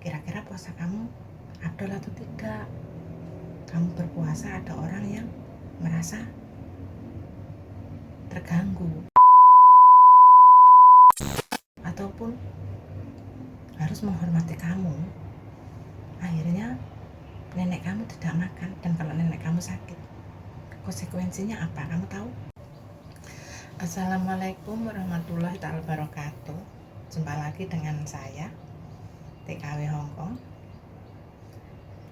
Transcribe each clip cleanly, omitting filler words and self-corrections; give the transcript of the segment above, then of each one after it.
kira-kira puasa kamu afdol atau tidak? Kamu berpuasa ada orang yang merasa terganggu ataupun harus menghormati kamu, akhirnya nenek kamu tidak makan. Dan kalau nenek kamu sakit, konsekuensinya apa kamu tahu? Assalamualaikum warahmatullahi wabarakatuh. Jumpa lagi dengan saya TKW Hongkong.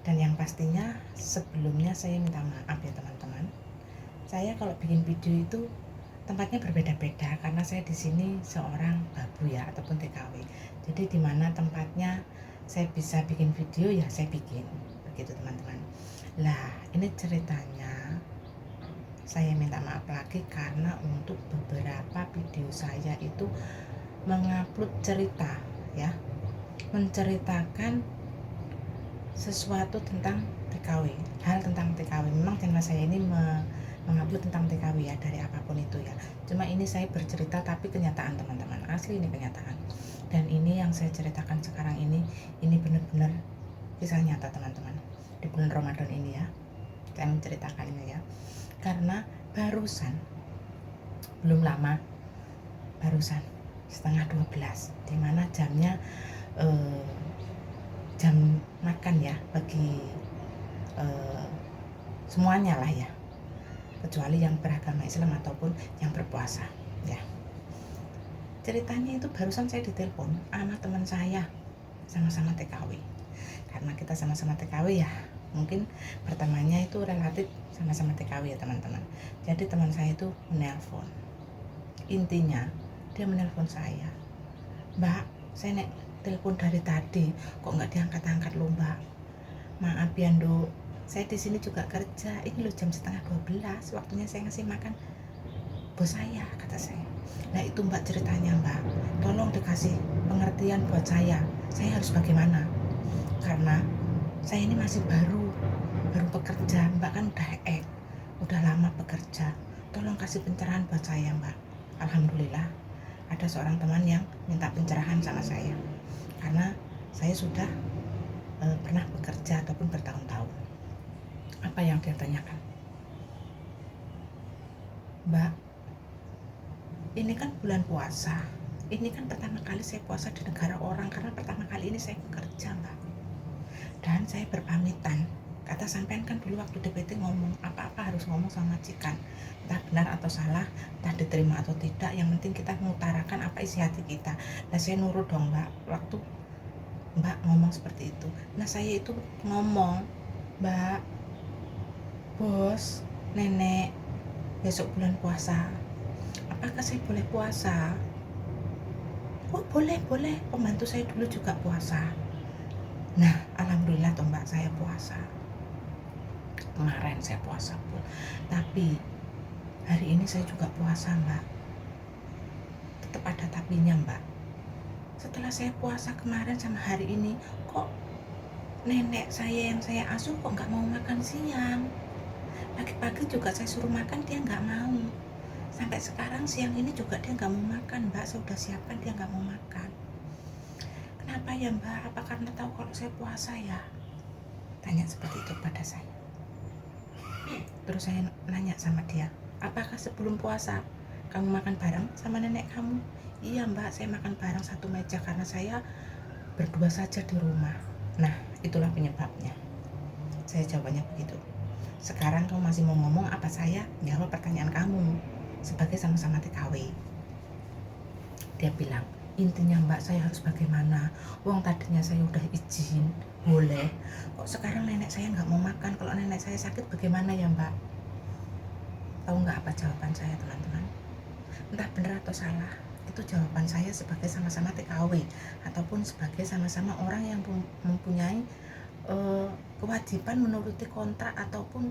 Dan yang pastinya sebelumnya saya minta maaf ya teman-teman. Saya kalau bikin video itu tempatnya berbeda-beda karena saya di sini seorang babu ya ataupun TKW. Jadi di mana tempatnya saya bisa bikin video ya saya bikin begitu teman-teman. Lah ini ceritanya saya minta maaf lagi karena untuk beberapa video saya itu mengupload cerita ya, menceritakan sesuatu tentang TKW, hal tentang TKW. Memang channel saya ini mengupload tentang TKW ya, dari apapun itu ya. Cuma ini saya bercerita tapi kenyataan teman-teman, asli ini kenyataan. Dan ini yang saya ceritakan sekarang ini benar-benar kisah nyata teman-teman. Di bulan Ramadan ini ya, saya menceritakan ini ya. Karena barusan, belum lama, barusan setengah 12, dimana jamnya jam makan ya bagi semuanya lah ya, kecuali yang beragama Islam ataupun yang berpuasa ya. Ceritanya itu barusan saya ditelepon sama teman saya, sama-sama TKW. Karena kita sama-sama TKW ya, mungkin pertamanya itu relatif sama-sama TKW ya teman-teman. Jadi teman saya itu menelpon. Intinya dia menelpon saya, "Mbak, saya telepon dari tadi kok nggak diangkat-angkat loh Mbak. Maaf ya Nduk, saya di sini juga kerja. Ini loh jam setengah 12, waktunya saya ngasih makan bos saya," kata saya. "Nah itu Mbak ceritanya Mbak, tolong dikasih pengertian buat saya harus bagaimana? Karena saya ini masih baru bekerja, Mbak kan udah lama bekerja. Tolong kasih pencerahan buat saya Mbak." Alhamdulillah ada seorang teman yang minta pencerahan sama saya, karena saya sudah pernah bekerja ataupun bertahun-tahun. Apa yang dia tanyakan? "Mbak, ini kan bulan puasa. Ini kan pertama kali saya puasa di negara orang karena pertama kali ini saya bekerja Mbak. Dan saya berpamitan. Kata sampean kan dulu waktu DPT ngomong apa-apa harus ngomong sama majikan. Entah benar atau salah, entah diterima atau tidak, yang penting kita mengutarakan apa isi hati kita." Nah saya nurut dong Mbak, waktu Mbak ngomong seperti itu. Nah saya itu ngomong, "Mbak, bos, nenek besok bulan puasa, apakah saya boleh puasa?" "Oh boleh, pembantu saya dulu juga puasa." Nah alhamdulillah toh Mbak, saya puasa. Kemarin saya puasa pun, tapi hari ini saya juga puasa Mbak. Tetap ada tapinya Mbak. Setelah saya puasa kemarin sama hari ini, kok nenek saya yang saya asuh kok nggak mau makan siang. Pagi-pagi juga saya suruh makan, dia nggak mau. Sampai sekarang siang ini juga dia nggak mau makan Mbak, saya udah siapkan dia nggak mau makan. Kenapa ya Mbak? Apa karena tahu kalau saya puasa ya? Tanya seperti itu pada saya. Terus saya nanya sama dia, "Apakah sebelum puasa kamu makan bareng sama nenek kamu?" "Iya Mbak, saya makan bareng satu meja karena saya berdua saja di rumah." Nah itulah penyebabnya. Saya jawabannya begitu. Sekarang kamu masih mau ngomong apa saya jawab pertanyaan kamu sebagai sama-sama TKW? Dia bilang, "Intinya Mbak saya harus bagaimana? Wong tadinya saya udah izin boleh, kok sekarang nenek saya nggak mau makan. Kalau nenek saya sakit bagaimana ya Mbak?" Tahu nggak apa jawaban saya teman-teman? Entah benar atau salah, itu jawaban saya sebagai sama-sama TKW ataupun sebagai sama-sama orang yang mempunyai kewajiban menuruti kontrak ataupun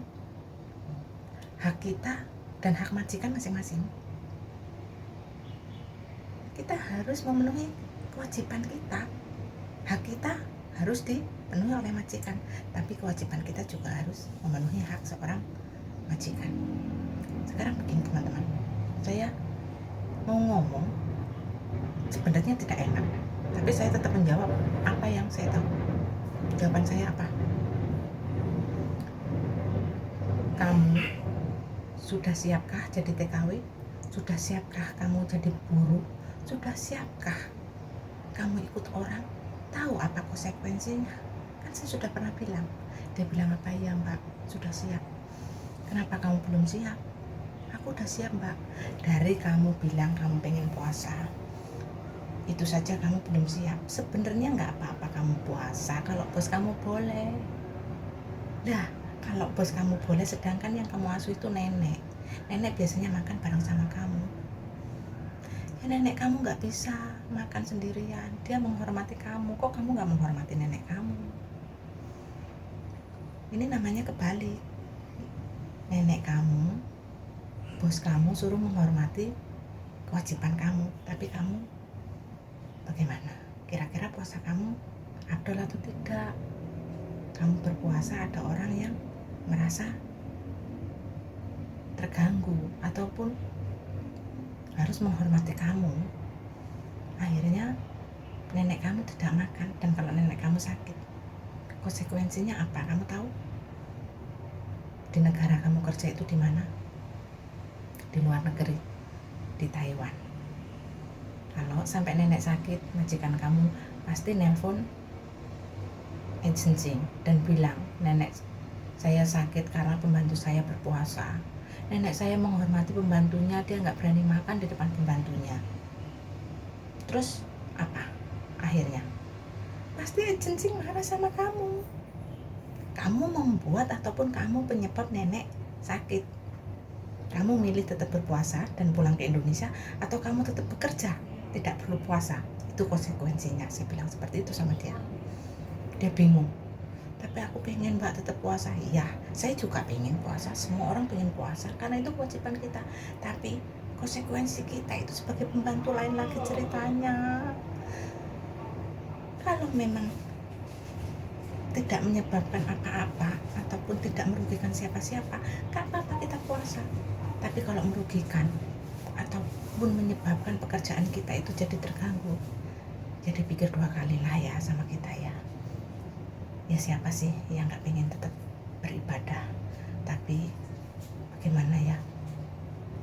hak kita dan hak majikan masing-masing. Kita harus memenuhi kewajiban kita. Hak kita harus dipenuhi oleh majikan, tapi kewajiban kita juga harus memenuhi hak seorang majikan. Sekarang begini teman-teman, saya mau ngomong sebenarnya tidak enak, tapi saya tetap menjawab apa yang saya tahu. Jawaban saya apa? Kamu sudah siapkah jadi TKW? Sudah siapkah kamu jadi buruh? Sudah siapkah kamu ikut orang? Tahu apa konsekuensinya? Kan saya sudah pernah bilang. Dia bilang apa? Ya mbak, sudah siap. Kenapa kamu belum siap? Aku udah siap mbak. Dari kamu bilang kamu pengen puasa, itu saja kamu belum siap. Sebenarnya nggak apa-apa kamu puasa kalau bos kamu boleh. Dah, kalau bos kamu boleh, sedangkan yang kamu asuh itu nenek. Nenek biasanya makan bareng sama kamu. Ya nenek kamu nggak bisa makan sendirian. Dia menghormati kamu. Kok kamu nggak menghormati nenek kamu? Ini namanya kebalik. Nenek kamu, bos kamu suruh menghormati kewajiban kamu, tapi kamu bagaimana? Kira-kira puasa kamu afdol atau tidak? Kamu berpuasa, ada orang yang merasa terganggu ataupun harus menghormati kamu. Akhirnya nenek kamu tidak makan, dan kalau nenek kamu sakit, konsekuensinya apa? Kamu tahu? Di negara kamu kerja itu di mana? Di luar negeri, di Taiwan. Kalau sampai nenek sakit, majikan kamu pasti nelpon agency dan bilang, nenek saya sakit karena pembantu saya berpuasa. Nenek saya menghormati pembantunya, dia nggak berani makan di depan pembantunya. Terus apa akhirnya? Pasti agensi marah sama kamu. Kamu membuat ataupun kamu penyebab nenek sakit. Kamu milih tetap berpuasa dan pulang ke Indonesia, atau kamu tetap bekerja tidak perlu puasa? Itu konsekuensinya. Saya bilang seperti itu sama dia. Dia bingung. Tapi aku pengen mbak tetap puasa. Ya, saya juga pengen puasa. Semua orang pengen puasa karena itu kewajiban kita. Tapi konsekuensi kita itu sebagai pembantu lain lagi ceritanya. Kalau memang tidak menyebabkan apa-apa ataupun tidak merugikan siapa-siapa, gak apa-apa kita puasa. Tapi kalau merugikan ataupun menyebabkan pekerjaan kita itu jadi terganggu, jadi pikir dua kali lah ya sama kita ya. Ya siapa sih yang gak pengen tetap beribadah? Tapi bagaimana ya,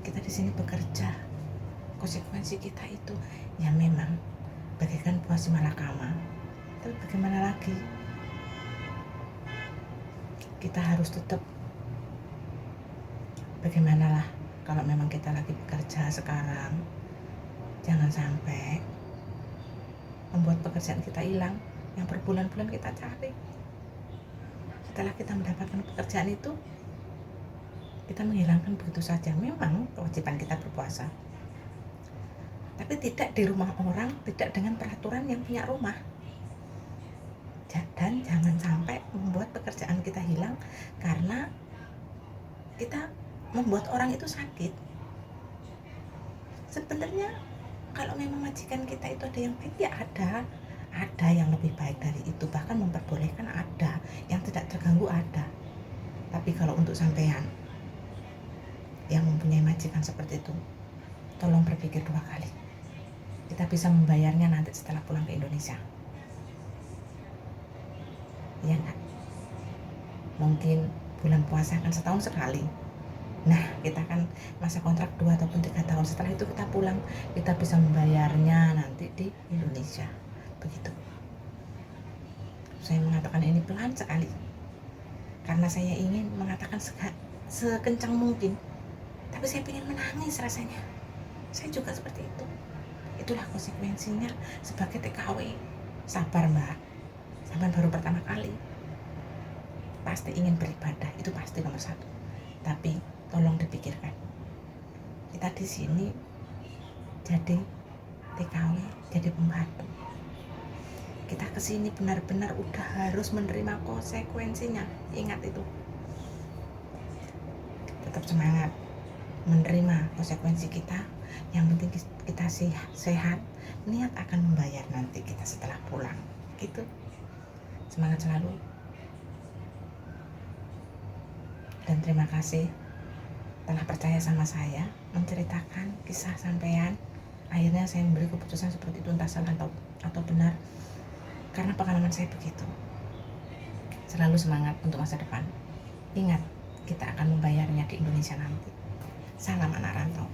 kita di sini bekerja, konsekuensi kita itu ya memang bagaikan puasa malakama. Tapi bagaimana lagi, kita harus tetap, bagaimanalah kalau memang kita lagi bekerja sekarang, jangan sampai membuat pekerjaan kita hilang yang berbulan-bulan kita cari. Setelah kita mendapatkan pekerjaan itu, kita menghilangkan begitu saja. Memang kewajiban kita berpuasa, tapi tidak di rumah orang, tidak dengan peraturan yang punya rumah. Dan jangan sampai membuat pekerjaan kita hilang karena kita membuat orang itu sakit. Sebenarnya kalau memang majikan kita itu ada yang baik, ya ada yang lebih baik dari itu, bahkan memperbolehkan ada, yang tidak terganggu ada. Tapi kalau untuk sampean yang mempunyai majikan seperti itu, tolong berpikir dua kali. Kita bisa membayarnya nanti setelah pulang ke Indonesia. Iya enggak? Mungkin bulan puasa kan setahun sekali. Nah, kita kan masa kontrak 2 ataupun 3 tahun. Setelah itu kita pulang, kita bisa membayarnya nanti di Indonesia. Begitu. Saya mengatakan ini pelan sekali, karena saya ingin mengatakan sekencang mungkin. Tapi saya ingin menangis rasanya. Saya juga seperti itu. Itulah konsekuensinya sebagai TKW. Sabar mbak, sampai baru pertama kali pasti ingin beribadah, itu pasti nomor 1. Tapi tolong dipikirkan, kita di sini jadi TKW, jadi pembantu. Kita kesini benar-benar udah harus menerima konsekuensinya. Ingat itu. Tetap semangat menerima konsekuensi kita. Yang penting kita sehat, niat akan membayar nanti kita setelah pulang. Gitu. Semangat selalu. Dan terima kasih telah percaya sama saya menceritakan kisah sampean. Akhirnya saya memberi keputusan seperti itu, entah salah atau benar, karena pengalaman saya begitu. Selalu semangat untuk masa depan. Ingat, kita akan membayarnya di Indonesia nanti. Salam anak rantau.